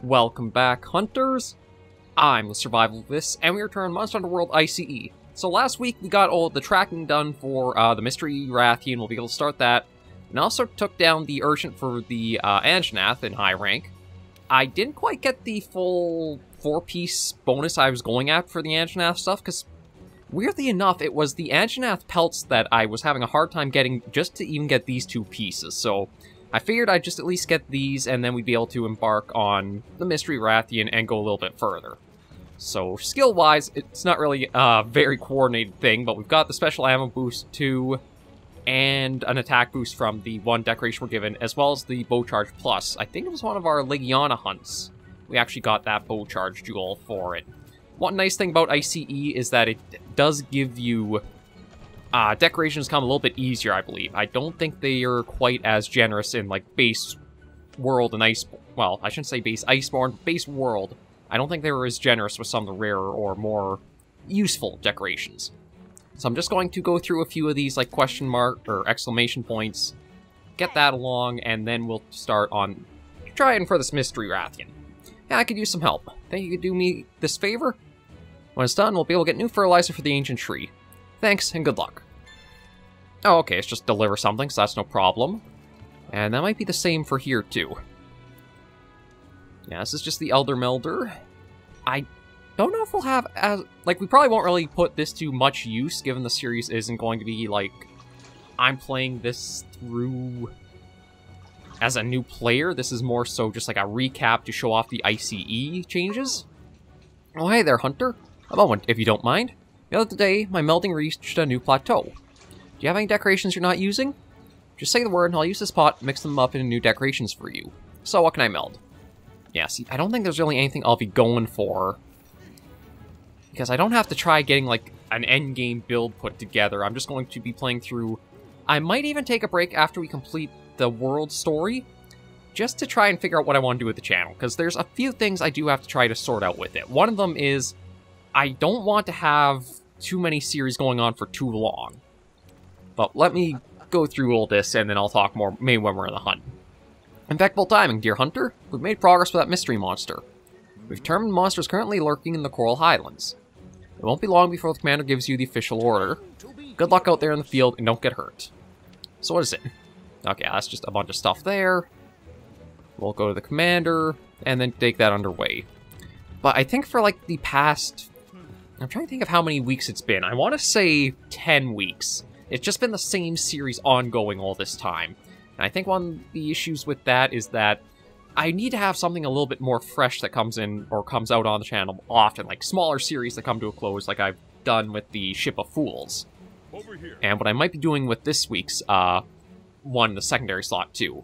Welcome back, hunters! I'm the SurvivalVis, and we return Monster Hunter World I.C.E. So last week we got all the tracking done for the Mystery Rathian. We'll be able to start that. And also took down the Urgent for the Anjanath in high rank. I didn't quite get the full 4-piece bonus I was going at for the Anjanath stuff, because weirdly enough, it was the Anjanath pelts that I was having a hard time getting just to even get these 2 pieces. So I figured I'd just at least get these, and then we'd be able to embark on the Mystery Rathian and go a little bit further. So, skill-wise, it's not really a very coordinated thing, but we've got the special ammo boost 2, and an attack boost from the 1 decoration we're given, as well as the bow charge plus. I think it was one of our Legiana hunts. We actually got that bow charge jewel for it. One nice thing about ICE is that it does give you... decorations come a little bit easier, I believe. I don't think they are quite as generous in, like, base world and Iceborne. Well, I shouldn't say base Iceborne, but base world. I don't think they were as generous with some of the rarer or more useful decorations. So I'm just going to go through a few of these, like, question mark or exclamation points, get that along, and then we'll start on trying for this Mystery Rathian. Yeah, I could use some help. Think you could do me this favor? When it's done, we'll be able to get new fertilizer for the ancient tree. Thanks, and good luck. Oh, okay, it's just deliver something, so that's no problem. And that might be the same for here, too. Yeah, this is just the Elder Melder. I don't know if we'll have as... Like, we probably won't really put this to much use, given the series isn't going to be, like... I'm playing this through... as a new player. This is more so just like a recap to show off the ICE changes. Oh, hey there, Hunter. A moment, if you don't mind. The other day, my melding reached a new plateau. Do you have any decorations you're not using? Just say the word and I'll use this pot and mix them up into new decorations for you. So what can I meld? Yeah, see, I don't think there's really anything I'll be going for. Because I don't have to try getting, like, an endgame build put together. I'm just going to be playing through... I might even take a break after we complete the world story, just to try and figure out what I want to do with the channel. Because there's a few things I do have to try to sort out with it. One of them is, I don't want to have too many series going on for too long. But let me go through all this, and then I'll talk more maybe when we're in the hunt. Impeccable timing, dear Hunter. We've made progress with that mystery monster. We've determined the monster is currently lurking in the Coral Highlands. It won't be long before the commander gives you the official order. Good luck out there in the field, and don't get hurt. So what is it? Okay, that's just a bunch of stuff there. We'll go to the commander, and then take that underway. But I think for, like, the past... I'm trying to think of how many weeks it's been. I want to say 10 weeks. It's just been the same series ongoing all this time. And I think one of the issues with that is that I need to have something a little bit more fresh that comes in, or comes out on the channel often. Like, smaller series that come to a close, like I've done with the Ship of Fools. Over here. And what I might be doing with this week's, one, the secondary slot, too.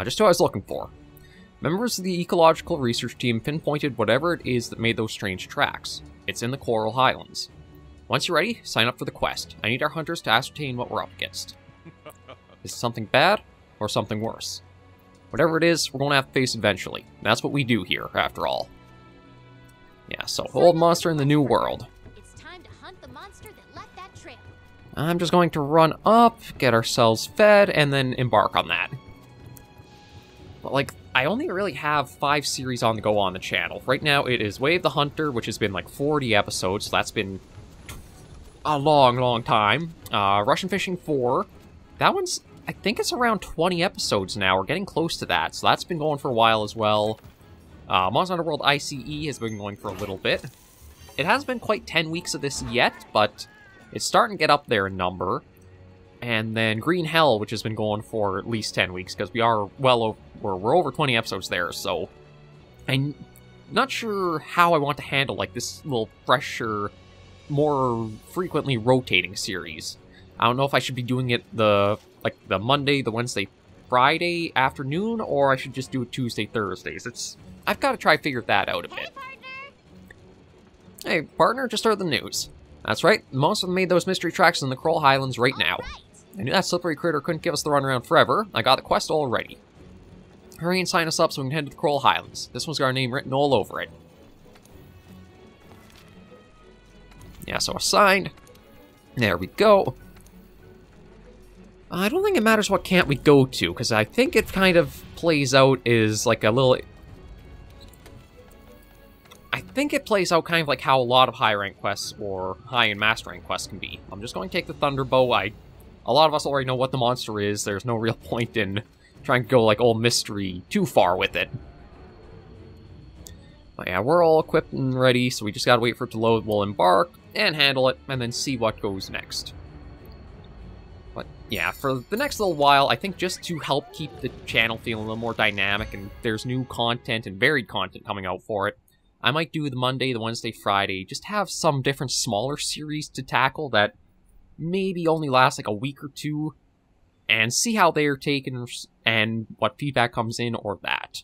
Just who I was looking for. Members of the Ecological Research Team pinpointed whatever it is that made those strange tracks. It's in the Coral Highlands. Once you're ready, sign up for the quest. I need our hunters to ascertain what we're up against. Is it something bad, or something worse? Whatever it is, we're going to have to face eventually. And that's what we do here, after all. Yeah, so, old monster in the new world. It's time to hunt the monster that left that trail. I'm just going to run up, get ourselves fed, and then embark on that. But, like, I only really have 5 series on the go on the channel. Right now, it is Way of the Hunter, which has been, like, 40 episodes, so that's been a long, long time. Russian Fishing 4. That one's, I think it's around 20 episodes now. We're getting close to that, so that's been going for a while as well. Monster Hunter World I.C.E. has been going for a little bit. It hasn't been quite 10 weeks of this yet, but it's starting to get up there in number. And then Green Hell, which has been going for at least 10 weeks, because we are well over, we're over 20 episodes there, so I'm not sure how I want to handle, like, this little fresher, more frequently rotating series. I don't know if I should be doing it the Monday, the Wednesday, Friday afternoon, or I should just do it Tuesday, Thursdays. I've got to try to figure that out a bit. Hey, partner, just heard the news. That's right, the monster made those mystery tracks in the Coral Highlands right now. I knew that slippery critter couldn't give us the runaround forever. I got the quest all ready. Hurry and sign us up so we can head to the Coral Highlands. This one's got our name written all over it. Yeah, so assigned. There we go. I don't think it matters what camp we go to, because I think it kind of plays out as like a little think it plays out kind of like how a lot of high-rank quests or high- and master-rank quests can be. I'm just going to take the Thunderbow. A lot of us already know what the monster is. There's no real point in trying to go, like, old mystery too far with it. But yeah, we're all equipped and ready, so we just gotta wait for it to load. We'll embark and handle it, and then see what goes next. But yeah, for the next little while, I think just to help keep the channel feeling a little more dynamic, and there's new content and varied content coming out for it, I might do the Monday, the Wednesday, Friday, just have some different smaller series to tackle that maybe only last like a week or two, and see how they are taken and what feedback comes in or that.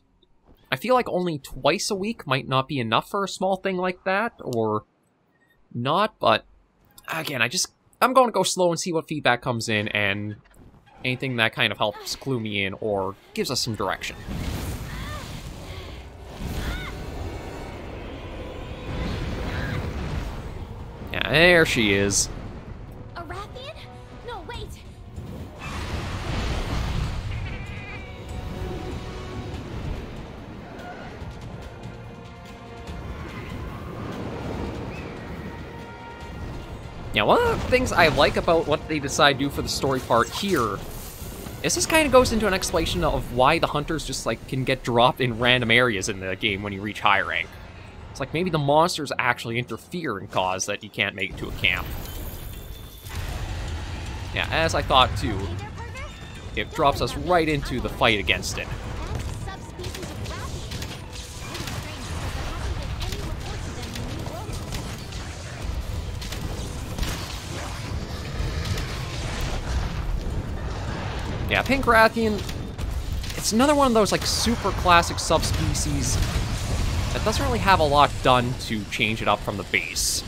I feel like only twice a week might not be enough for a small thing like that, or not, but again, I'm going to go slow and see what feedback comes in, and anything that kind of helps clue me in or gives us some direction. Yeah, there she is. A Rathian? No, wait. Yeah, one of the things I like about what they decide to do for the story part here is this kind of goes into an explanation of why the hunters just, like, can get dropped in random areas in the game when you reach high rank. It's like maybe the monsters actually interfere and cause that you can't make it to a camp. Yeah, as I thought too, it drops us right into the fight against it. That's a subspecies of Rathian. Yeah, Pink Rathian, it's another one of those, like, super classic subspecies that doesn't really have a lot done to change it up from the base.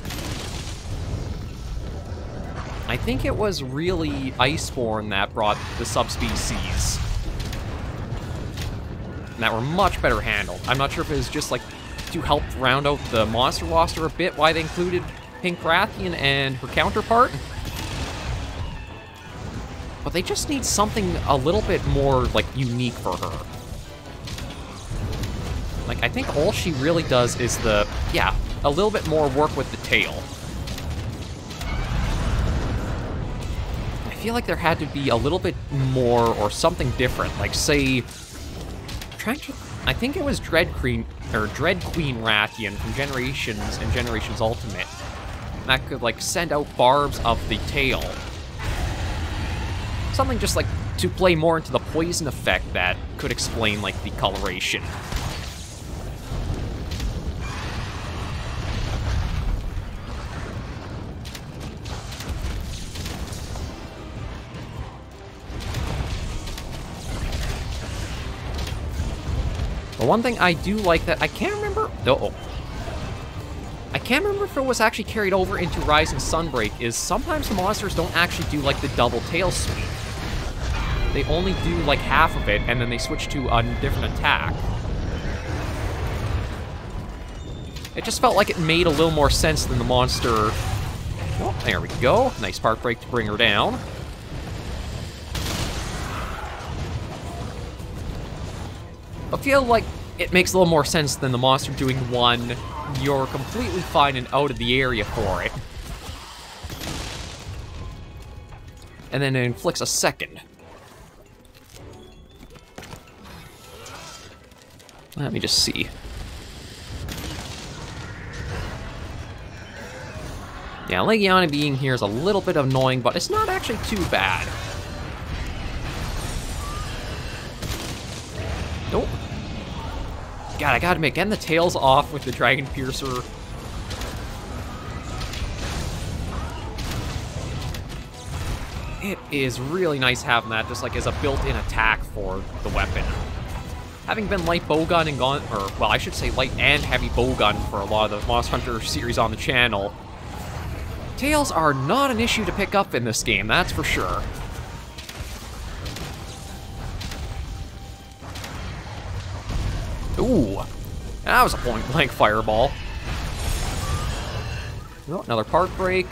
I think it was really Iceborne that brought the subspecies that were much better handled. I'm not sure if it was just, like, to help round out the monster roster a bit, why they included Pink Rathian and her counterpart. But they just need something a little bit more, like, unique for her. Like, I think all she really does is a little bit more work with the tail. I feel like there had to be a little bit more or something different. Like, say, I think it was Dread Queen Rathian from Generations and Generations Ultimate that could, like, send out barbs of the tail. Something just, like, to play more into the poison effect that could explain, like, the coloration. The one thing I do like that I can't remember... I can't remember if it was actually carried over into Rising Sunbreak is sometimes the monsters don't actually do, like, the double tail sweep. They only do, like, half of it, and then they switch to a different attack. It just felt like it made a little more sense than the monster... Well, there we go. Nice part break to bring her down. I feel like it makes a little more sense than the monster doing one. You're completely fine and out of the area for it. And then it inflicts a second. Let me just see. Yeah, Legiana being here is a little bit annoying, but it's not actually too bad. Nope. God, I gotta admit, getting the tails off with the Dragon Piercer. It is really nice having that just like as a built-in attack for the weapon. Having been light bowgun and gone, or well, I should say light and heavy bowgun for a lot of the Monster Hunter series on the channel, tails are not an issue to pick up in this game, that's for sure. Ooh, that was a point-blank fireball. Oh, another part break.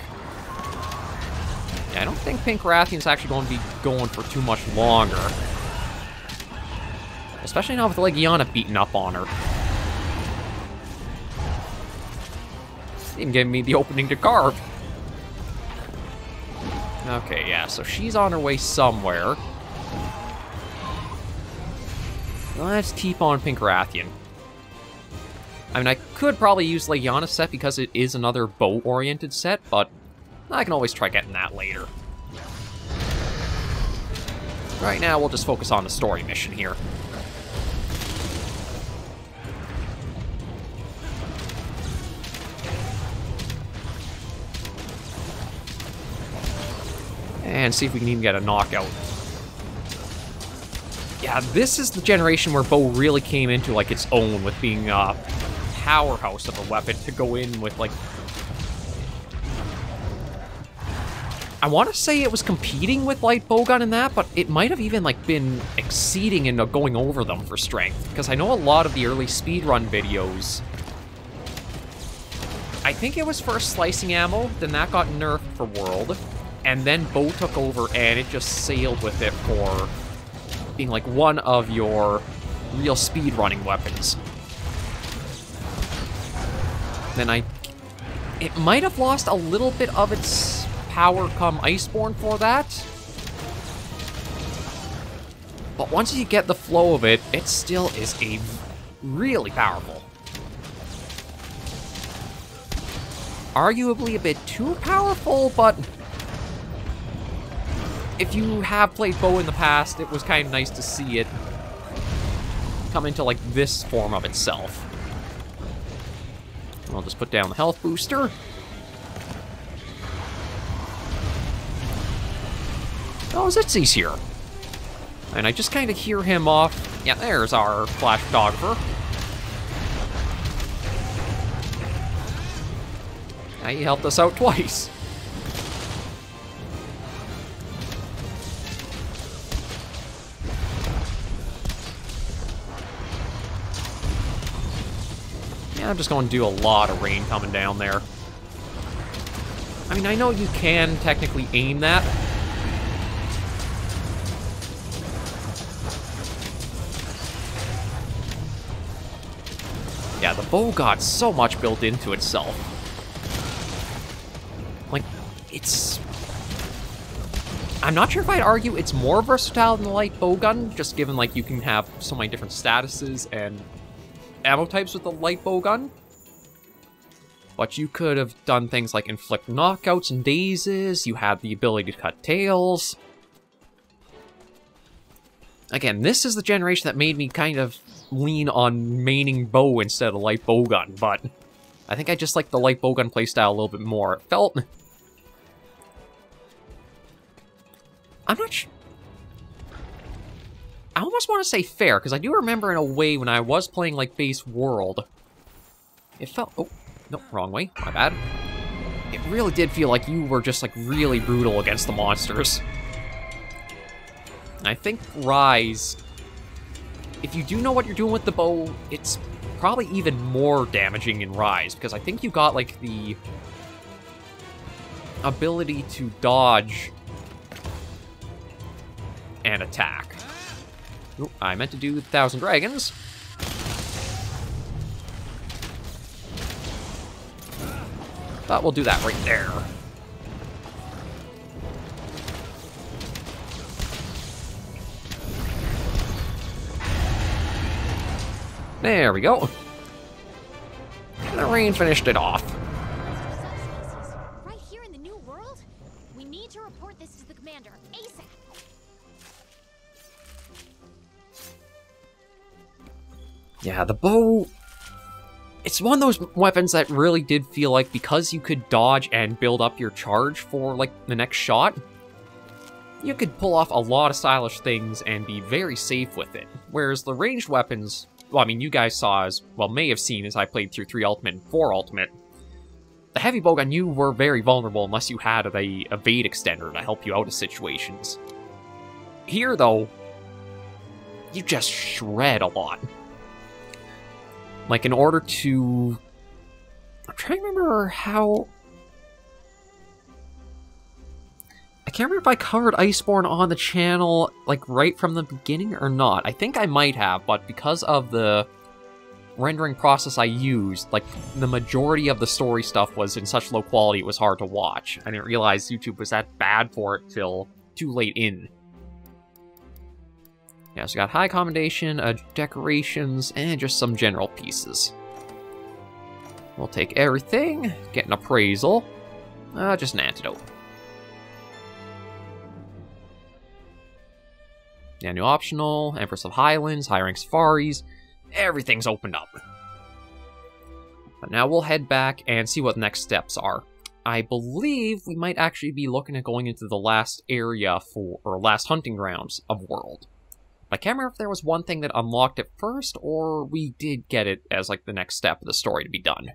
Yeah, I don't think Pink Rathian's actually going to be going for too much longer. Especially now with Legiana beating up on her. Didn't give me the opening to carve. Okay, yeah, so she's on her way somewhere. Let's keep on Pink Rathian. I mean, I could probably use Legiana's set because it is another bow-oriented set, but I can always try getting that later. Right now, we'll just focus on the story mission here. And see if we can even get a knockout. Yeah, this is the generation where bow really came into, like, its own with being a powerhouse of a weapon to go in with, like... I want to say it was competing with light bowgun in that, but it might have even, like, been exceeding and going over them for strength. Because I know a lot of the early speedrun videos... I think it was first slicing ammo, then that got nerfed for World, and then bow took over and it just sailed with it for being, like, one of your real speedrunning weapons. Then it might have lost a little bit of its power come Iceborne for that. But once you get the flow of it, it still is a really powerful. Arguably a bit too powerful, but if you have played bow in the past, it was kind of nice to see it come into, like, this form of itself. I'll just put down the health booster. Oh, Zitzi's here. And I just kind of hear him off. Yeah, there's our flash photographer. Now he helped us out twice. Yeah, I'm just going to do a lot of rain coming down there. I mean, I know you can technically aim that. Yeah, the bow got so much built into itself. Like, it's... I'm not sure if I'd argue it's more versatile than the light bowgun, just given, like, you can have so many different statuses and ammo types with the light bowgun. But you could have done things like inflict knockouts and dazes, you had the ability to cut tails. Again, this is the generation that made me kind of lean on maining bow instead of light bowgun, but I think I just like the light bowgun playstyle a little bit more. It felt... I'm not sure... I almost want to say fair, because I do remember in a way when I was playing, like, base World, it felt... Oh, no, wrong way. My bad. It really did feel like you were just, like, really brutal against the monsters. I think Rise, if you do know what you're doing with the bow, it's probably even more damaging in Rise, because I think you got, like, the ability to dodge and attack. Ooh, I meant to do 1,000 Dragons. But we'll do that right there. There we go. And the rain finished it off. Subspecies, right here in the new world? We need to report this to the commander, ASAP. Yeah, the bow... It's one of those weapons that really did feel like, because you could dodge and build up your charge for, like, the next shot, you could pull off a lot of stylish things and be very safe with it. Whereas the ranged weapons... Well, I mean, you guys saw as, well, may have seen as I played through 3 Ultimate and 4 Ultimate. The heavy bowgun, you were very vulnerable unless you had a evade extender to help you out of situations. Here, though, you just shred a lot. Like, in order to... I'm trying to remember how... I can't remember if I covered Iceborne on the channel, like, right from the beginning or not. I think I might have, but because of the rendering process I used, like, the majority of the story stuff was in such low quality it was hard to watch. I didn't realize YouTube was that bad for it till too late in. Yeah, so we got high commendation, decorations, and just some general pieces. We'll take everything, get an appraisal, just an antidote. Yeah, new optional, Empress of Highlands, high rank safaris, everything's opened up. But now we'll head back and see what next steps are. I believe we might actually be looking at going into the last area or last hunting grounds of World. I can't remember if there was one thing that unlocked it first, or we did get it as, like, the next step of the story to be done.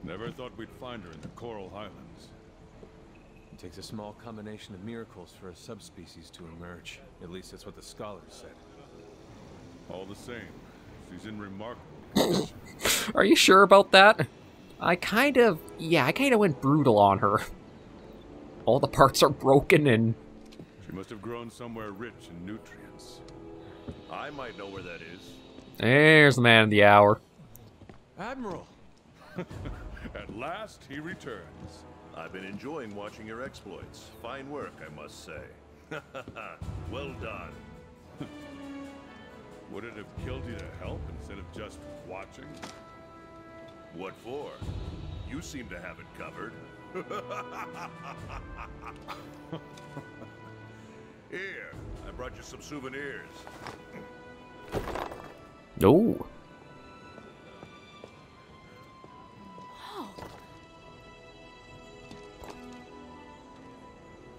Never thought we'd find her in the Coral Highlands. It takes a small combination of miracles for a subspecies to emerge. At least that's what the scholars said. All the same, she's in remarkable condition. Are you sure about that? I kind of went brutal on her. All the parts are broken and... She must have grown somewhere rich in nutrients. I might know where that is. There's the man of the hour. Admiral! At last, he returns. I've been enjoying watching your exploits. Fine work, I must say. Well done. Would it have killed you to help instead of just watching? What for? You seem to have it covered. Here, I brought you some souvenirs. No.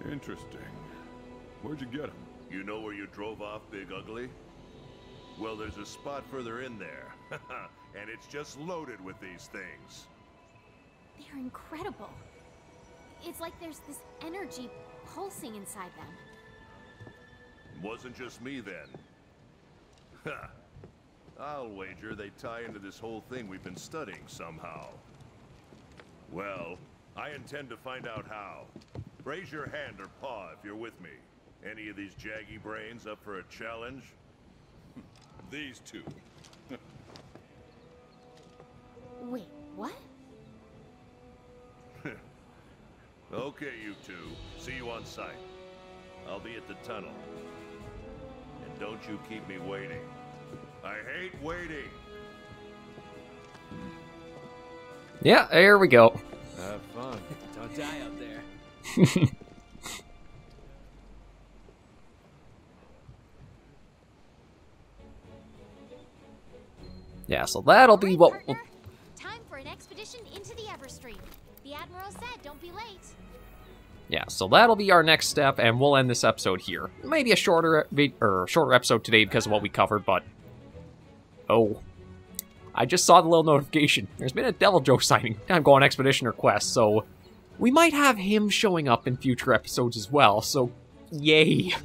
Interesting. Where'd you get them? You know where you drove off, Big Ugly? Well, there's a spot further in there. And it's just loaded with these things. They're incredible. It's like there's this energy pulsing inside them. Wasn't just me then. Ha! I'll wager they tie into this whole thing we've been studying somehow. Well, I intend to find out how. Raise your hand or paw if you're with me. Any of these jaggy brains up for a challenge? These two. Wait, what? Okay, you two. See you on site. I'll be at the tunnel. And don't you keep me waiting. I hate waiting. Yeah, there we go. Have fun. Don't die out there. Yeah, so that'll be what we'll... Partner. Time for an expedition into the Everstream. The Admiral said don't be late. Yeah, so that'll be our next step, and we'll end this episode here. Maybe a shorter episode today because of what we covered, but... Oh. I just saw the little notification. There's been a Devil Joe sighting. Time to go on expedition or quest, so... We might have him showing up in future episodes as well, so... Yay.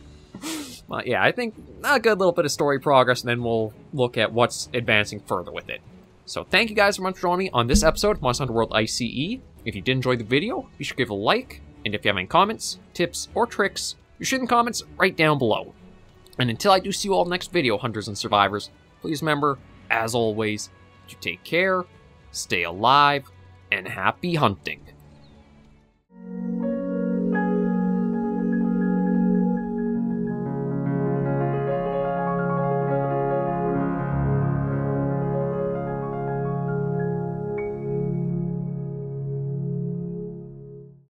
But yeah, I think a good little bit of story progress, and then we'll look at what's advancing further with it. So thank you guys so much for joining me on this episode of Monster Hunter World I.C.E. If you did enjoy the video, be sure to give it a like, and if you have any comments, tips, or tricks, you shoot in the comments right down below. And until I do see you all next video, Hunters and Survivors, please remember, as always, to take care, stay alive, and happy hunting.